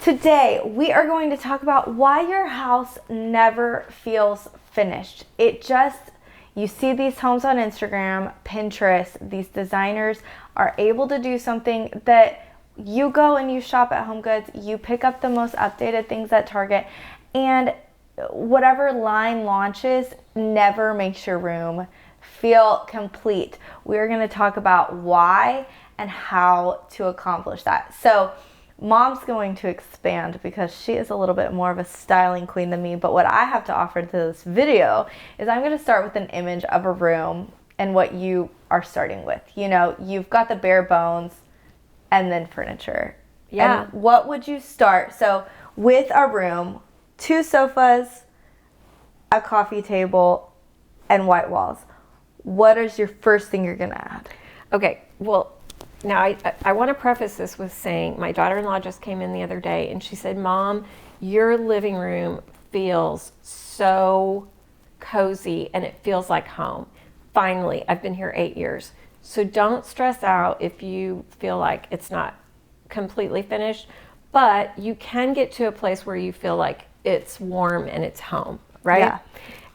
Today, we are going to talk about why your house never feels finished. You see these homes on Instagram, Pinterest, these designers are able to do something that you go and you shop at Home Goods, you pick up the most updated things at Target, and whatever line launches never makes your room feel complete. We're going to talk about why and how to accomplish that. So, Mom's going to expand because she is a little bit more of a styling queen than me, but what I have to offer to this video is I'm going to start with an image of a room and what you are starting with. You know, you've got the bare bones and then furniture. Yeah. And what would you start? So with a room, 2 sofas, a coffee table, and white walls. What is your first thing you're going to add? Okay, well, now I want to preface this with saying my daughter-in-law just came in the other day and she said, Mom, your living room feels so cozy and it feels like home. Finally, I've been here 8 years. So don't stress out if you feel like it's not completely finished, but you can get to a place where you feel like it's warm and it's home, right? Yeah.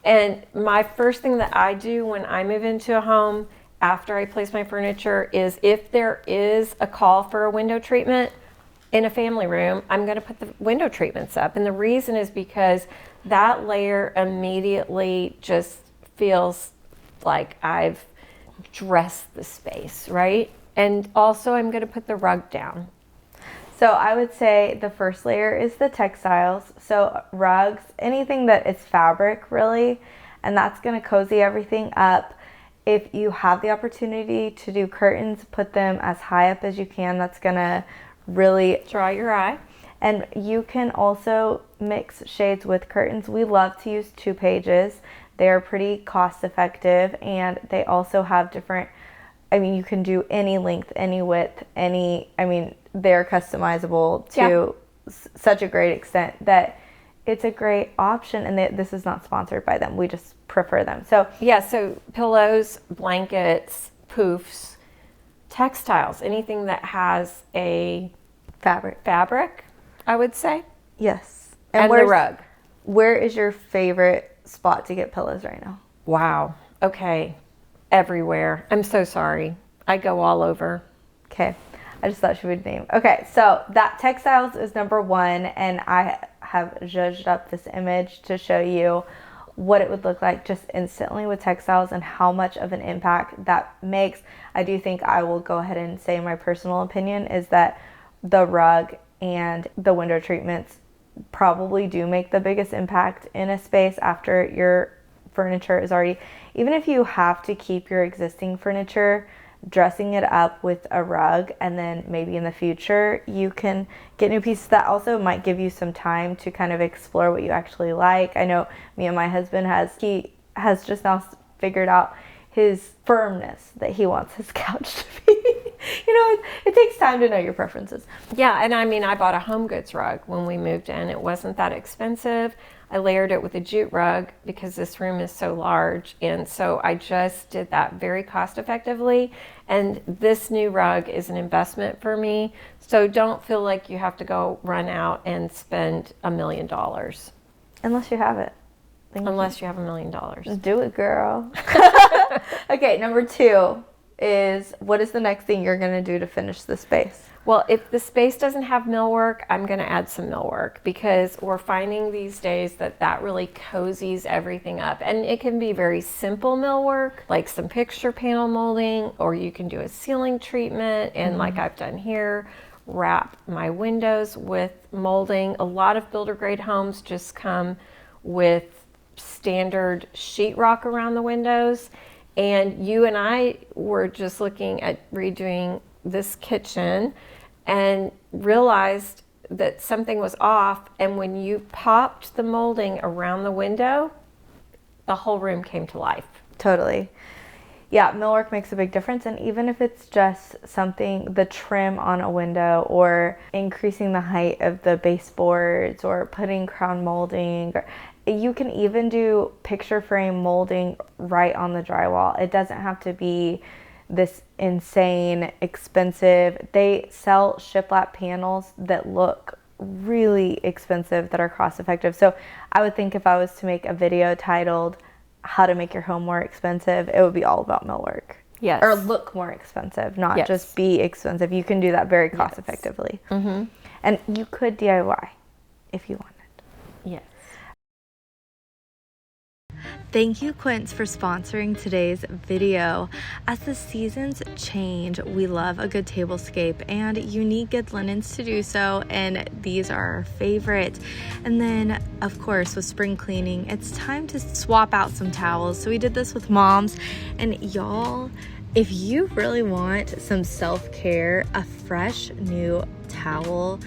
And my first thing that I do when I move into a home after I place my furniture is if there is a call for a window treatment in a family room, I'm going to put the window treatments up. And the reason is because that layer immediately just feels like I've dressed the space, right? And also I'm going to put the rug down. So I would say the first layer is the textiles. So rugs, anything that is fabric really, and that's going to cozy everything up. If you have the opportunity to do curtains, put them as high up as you can. That's going to really Draw your eye. And you can also mix shades with curtains. We love to use 2 pages. They are pretty cost effective and they also have different, you can do any length, any width, they're customizable to such a great extent that it's a great option, and this is not sponsored by them. We just prefer them. So so pillows, blankets, poofs, textiles, anything that has a fabric, I would say. Yes. And the rug. Where is your favorite spot to get pillows right now? Wow. Okay. Everywhere. I'm so sorry. I go all over. Okay. I just thought she would name. Okay, so that textiles is number 1, and I have zhuzhed up this image to show you what it would look like just instantly with textiles and how much of an impact that makes. I do think I will go ahead and say my personal opinion is that the rug and the window treatments probably do make the biggest impact in a space after your furniture is already, even if you have to keep your existing furniture, dressing it up with a rug, and then maybe in the future you can get new pieces that also might give you some time to kind of explore what you actually like. I know me and my husband has just now figured out his firmness that he wants his couch to be. It takes time to know your preferences. Yeah, and I bought a Home Goods rug when we moved in. It wasn't that expensive. I layered it with a jute rug because this room is so large, and so I just did that very cost effectively. And this new rug is an investment for me, so don't feel like you have to go run out and spend $1 million. Unless you have it. Unless you have $1 million. Just do it, girl. Okay, number 2 is, what is the next thing you're going to do to finish the space? Well, if the space doesn't have millwork, I'm going to add some millwork because we're finding these days that really cozies everything up. And it can be very simple millwork, like some picture panel molding, or you can do a ceiling treatment and like I've done here, wrap my windows with molding. A lot of builder grade homes just come with standard sheetrock around the windows. And you and I were just looking at redoing this kitchen and realized that something was off. And when you popped the molding around the window, the whole room came to life. Totally. Yeah, millwork makes a big difference. And even if it's just something, the trim on a window or increasing the height of the baseboards or putting crown molding, you can even do picture frame molding right on the drywall. It doesn't have to be this insane expensive. They sell shiplap panels that look really expensive that are cost effective. So I would think if I was to make a video titled how to make your home more expensive, it would be all about millwork. Yes. Or look more expensive, not Yes. just be expensive. You can do that very cost effectively. Mm-hmm. And you could DIY if you wanted. Yes. Thank you, Quince, for sponsoring today's video. As the seasons change, we love a good tablescape, and you need good linens to do so, and these are our favorite. And then, of course, with spring cleaning, it's time to swap out some towels. So we did this with moms, and y'all, if you really want some self-care, a fresh new towel,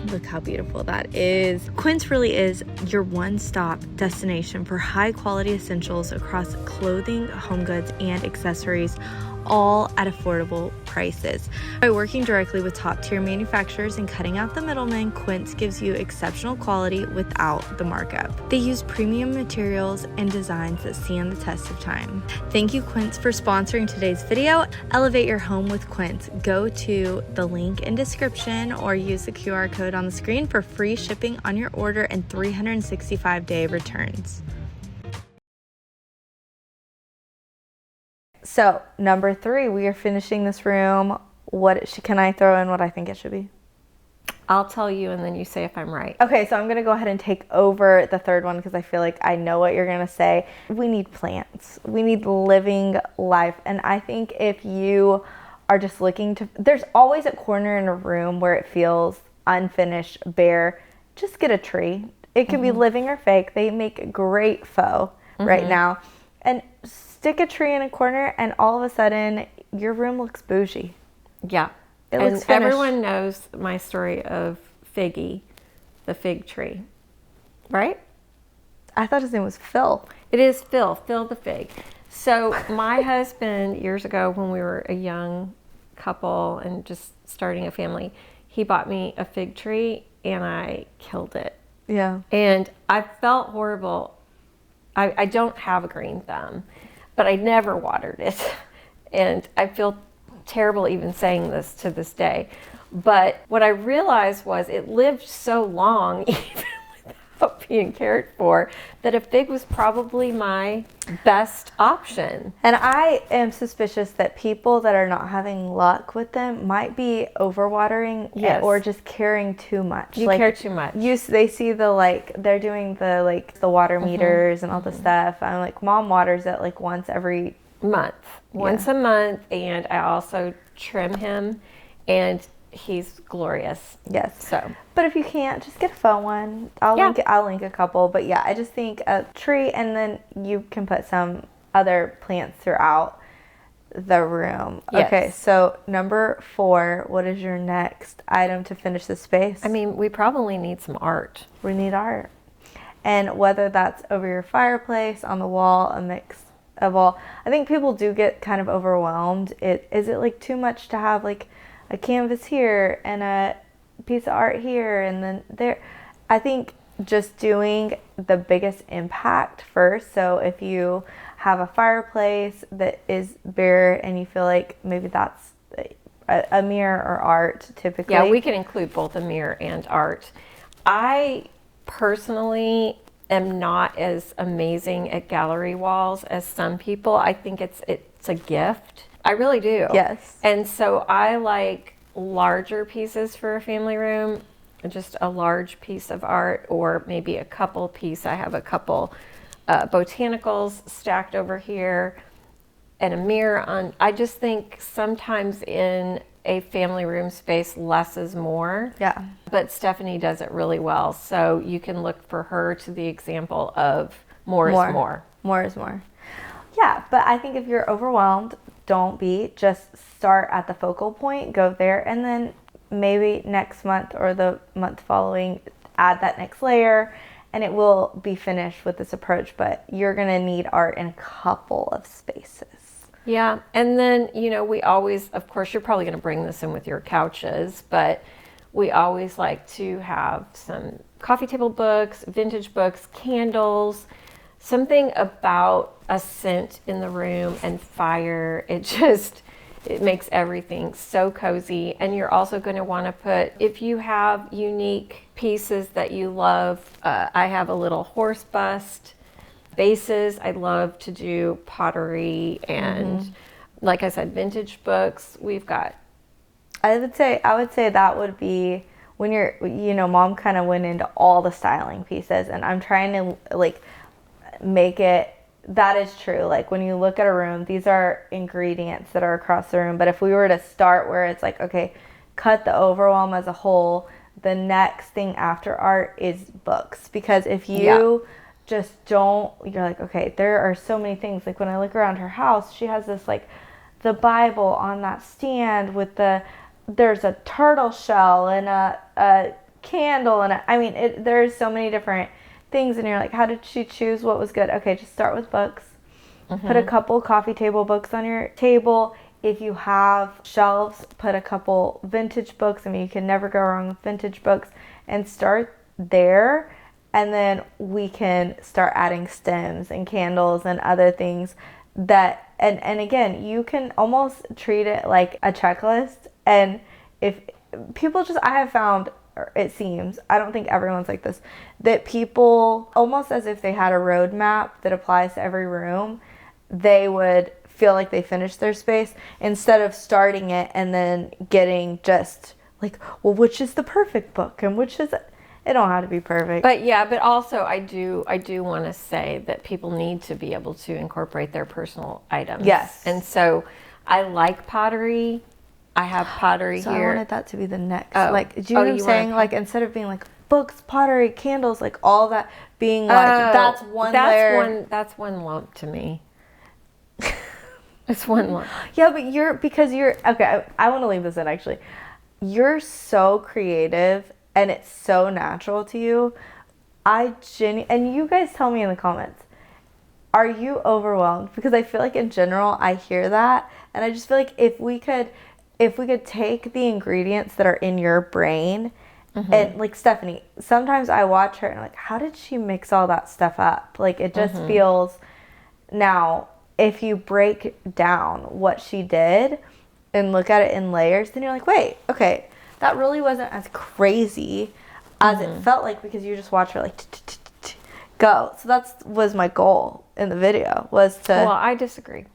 look how beautiful that is. Quince really is your one-stop destination for high-quality essentials across clothing, home goods, and accessories, all at affordable prices. By working directly with top-tier manufacturers and cutting out the middlemen, Quince gives you exceptional quality without the markup. They use premium materials and designs that stand the test of time. Thank you, Quince, for sponsoring today's video. Elevate your home with Quince. Go to the link in description or use the QR code on the screen for free shipping on your order and 365-day returns. So, number 3, we are finishing this room. Can I throw in what I think it should be? I'll tell you, and then you say if I'm right. Okay, so I'm going to go ahead and take over the third one because I feel like I know what you're going to say. We need plants. We need living life. And I think if you are just looking to, there's always a corner in a room where it feels unfinished, bare. Just get a tree. It can be living or fake. They make great faux right now. And stick a tree in a corner, and all of a sudden, your room looks bougie. Yeah. It and looks finished. Everyone knows my story of Figgy, the fig tree, right? I thought his name was Phil. It is Phil the fig. So my husband, years ago when we were a young couple and just starting a family, he bought me a fig tree, and I killed it. Yeah. And I felt horrible. I don't have a green thumb, but I never watered it. And I feel terrible even saying this to this day. But what I realized was it lived so long, even without being cared for, that a fig was probably my best option. And I am suspicious that people that are not having luck with them might be overwatering or just caring too much. You care too much. They see they're doing the water meters and all the stuff. I'm like, Mom waters it like once every month. Once a month, and I also trim him, and he's glorious. Yes. So, but if you can't, just get a faux one. I'll link a couple. But yeah, I just think a tree, and then you can put some other plants throughout the room. Yes. Okay, so number 4, what is your next item to finish the space? I mean, we probably need some art. We need art. And whether that's over your fireplace, on the wall, a mix of all. I think people do get kind of overwhelmed. Is it like too much to have like a canvas here and a piece of art here and then there? I think just doing the biggest impact first. So if you have a fireplace that is bare and you feel like maybe that's a mirror or art typically. Yeah, we can include both a mirror and art. I personally am not as amazing at gallery walls as some people. I think it's a gift. I really do. Yes. And so I like larger pieces for a family room, just a large piece of art, or maybe a couple piece. I have a couple botanicals stacked over here and a mirror on. I just think sometimes in a family room space, less is more. Yeah. But Stephanie does it really well. So you can look for her to the example of more is more. More is more. Yeah, but I think if you're overwhelmed, don't be. Just start at the focal point, go there, and then maybe next month or the month following, add that next layer, and it will be finished with this approach. But you're going to need art in a couple of spaces. Yeah, and then, we always, of course, you're probably going to bring this in with your couches, but we always like to have some coffee table books, vintage books, candles, something about a scent in the room and fire. It makes everything so cozy. And you're also going to want to put, if you have unique pieces that you love, I have a little horse bust, vases. I love to do pottery and, like I said, vintage books. We've got. I would say that would be when you're, Mom kind of went into all the styling pieces, and I'm trying to like make it. That is true. Like when you look at a room, these are ingredients that are across the room. But if we were to start where it's like, okay, cut the overwhelm as a whole, the next thing after art is books. Because if you just don't, you're like, okay, there are so many things. Like when I look around her house, she has this like the Bible on that stand with there's a turtle shell and a candle and there's so many different things, and you're like, how did she choose what was good? Okay, just start with books. Put a couple coffee table books on your table. If you have shelves, put a couple vintage books. I mean, you can never go wrong with vintage books, and start there. And then we can start adding stems and candles and other things that, and again, you can almost treat it like a checklist. And if people I have found, it seems, I don't think everyone's like this, that people, almost as if they had a roadmap that applies to every room, they would feel like they finished their space instead of starting it and then getting just like, well, which is the perfect book and which is it don't have to be perfect. But also I do want to say that people need to be able to incorporate their personal items. Yes. And so I like pottery. I have pottery so here. I wanted that to be the next. Oh. Like, do you know what I'm saying? Like, instead of being like books, pottery, candles, like all that, being like that's one layer. That's one lump to me. It's one lump. Yeah, but okay. I want to leave this in actually. You're so creative and it's so natural to you. And you guys tell me in the comments. Are you overwhelmed? Because I feel like in general I hear that, and I just feel like if we could take the ingredients that are in your brain, and like Stephanie, sometimes I watch her and I'm like, how did she mix all that stuff up? Like it just feels. Now, if you break down what she did and look at it in layers, then you're like, wait, okay, that really wasn't as crazy as it felt like, because you just watch her like go. So that was my goal in the video, was to. Well, I disagree,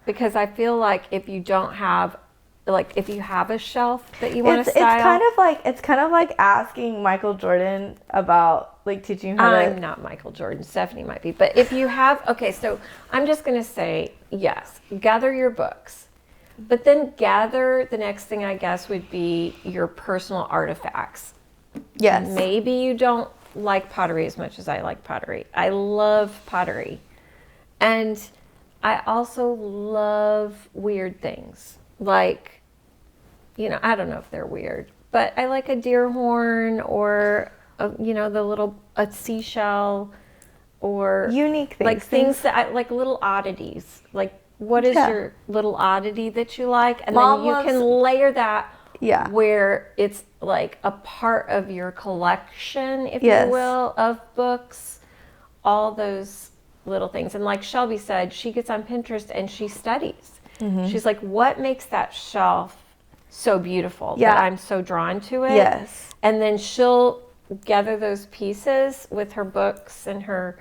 because I feel like if you don't have, like, if you have a shelf that you want to style, it's kind of like asking Michael Jordan about like teaching how to. I'm not Michael Jordan. Stephanie might be, but if you have, okay, so I'm just gonna say yes. Gather your books, but then gather the next thing. I guess would be your personal artifacts. Yes. Maybe you don't like pottery as much as I like pottery. I love pottery, and I also love weird things. Like, I don't know if they're weird, but I like a deer horn or, a seashell, or unique things. Like things that I like, little oddities. Like, what is your little oddity that you like? And then you can layer that where it's like a part of your collection, if you will, of books, all those little things. And like Shelby said, she gets on Pinterest and she studies. She's like, what makes that shelf so beautiful that I'm so drawn to it? Yes. And then she'll gather those pieces with her books and her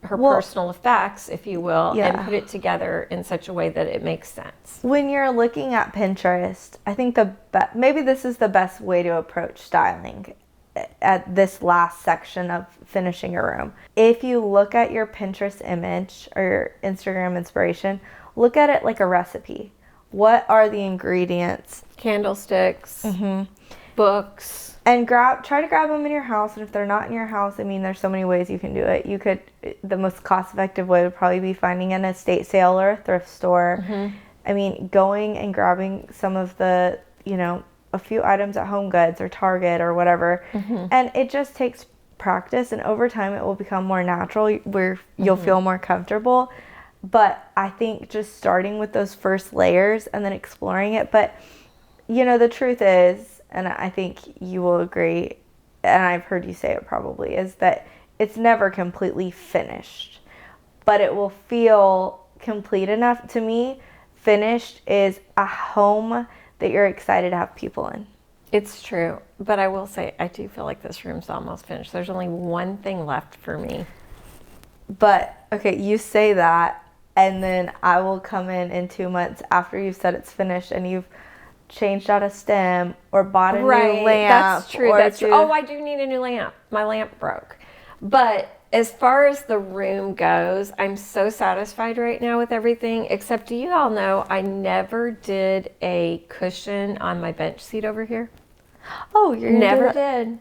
personal effects, if you will, and put it together in such a way that it makes sense. When you're looking at Pinterest, I think maybe this is the best way to approach styling at this last section of finishing your room. If you look at your Pinterest image or your Instagram inspiration, look at it like a recipe. What are the ingredients? Candlesticks, books. And try to grab them in your house. And if they're not in your house, there's so many ways you can do it. The most cost-effective way would probably be finding an estate sale or a thrift store. Going and grabbing some of the, a few items at Home Goods or Target or whatever. And it just takes practice, and over time it will become more natural where you'll feel more comfortable. But I think just starting with those first layers and then exploring it. But, the truth is, and I think you will agree, and I've heard you say it probably, is that it's never completely finished. But it will feel complete enough to me finished is a home that you're excited to have people in. It's true, but I will say I do feel like this room's almost finished. There's only one thing left for me. But, okay, you say that, and then I will come in 2 months after you've said it's finished and you've changed out a stem or bought a new lamp. That's true. That's true. Oh, I do need a new lamp. My lamp broke. But as far as the room goes, I'm so satisfied right now with everything, except do you all know I never did a cushion on my bench seat over here? Oh, you're gonna Never do that? did.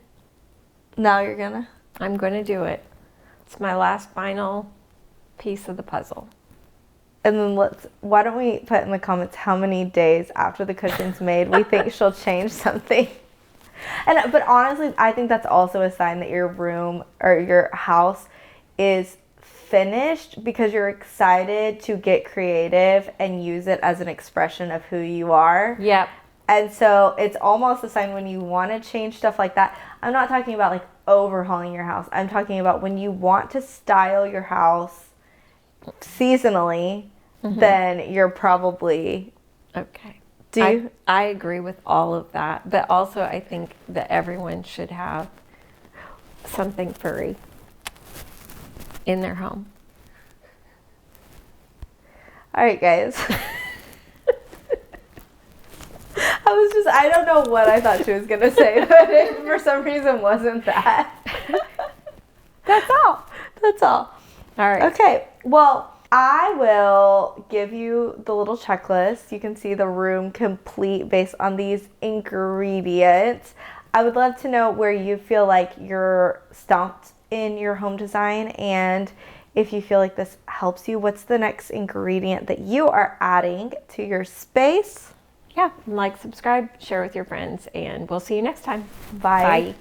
Now you're gonna? I'm going to do it. It's my last final piece of the puzzle. And then why don't we put in the comments how many days after the cushion's made we think she'll change something. But honestly, I think that's also a sign that your room or your house is finished because you're excited to get creative and use it as an expression of who you are. Yep. And so it's almost a sign when you want to change stuff like that. I'm not talking about like overhauling your house. I'm talking about when you want to style your house seasonally, then you're probably okay. I agree with all of that, but also I think that everyone should have something furry in their home. All right, guys. I don't know what I thought she was going to say, but it for some reason wasn't that. That's all. All right. Okay, well, I will give you the little checklist. You can see the room complete based on these ingredients. I would love to know where you feel like you're stumped in your home design, and if you feel like this helps you, what's the next ingredient that you are adding to your space? Yeah, like, subscribe, share with your friends, and we'll see you next time. Bye. Bye.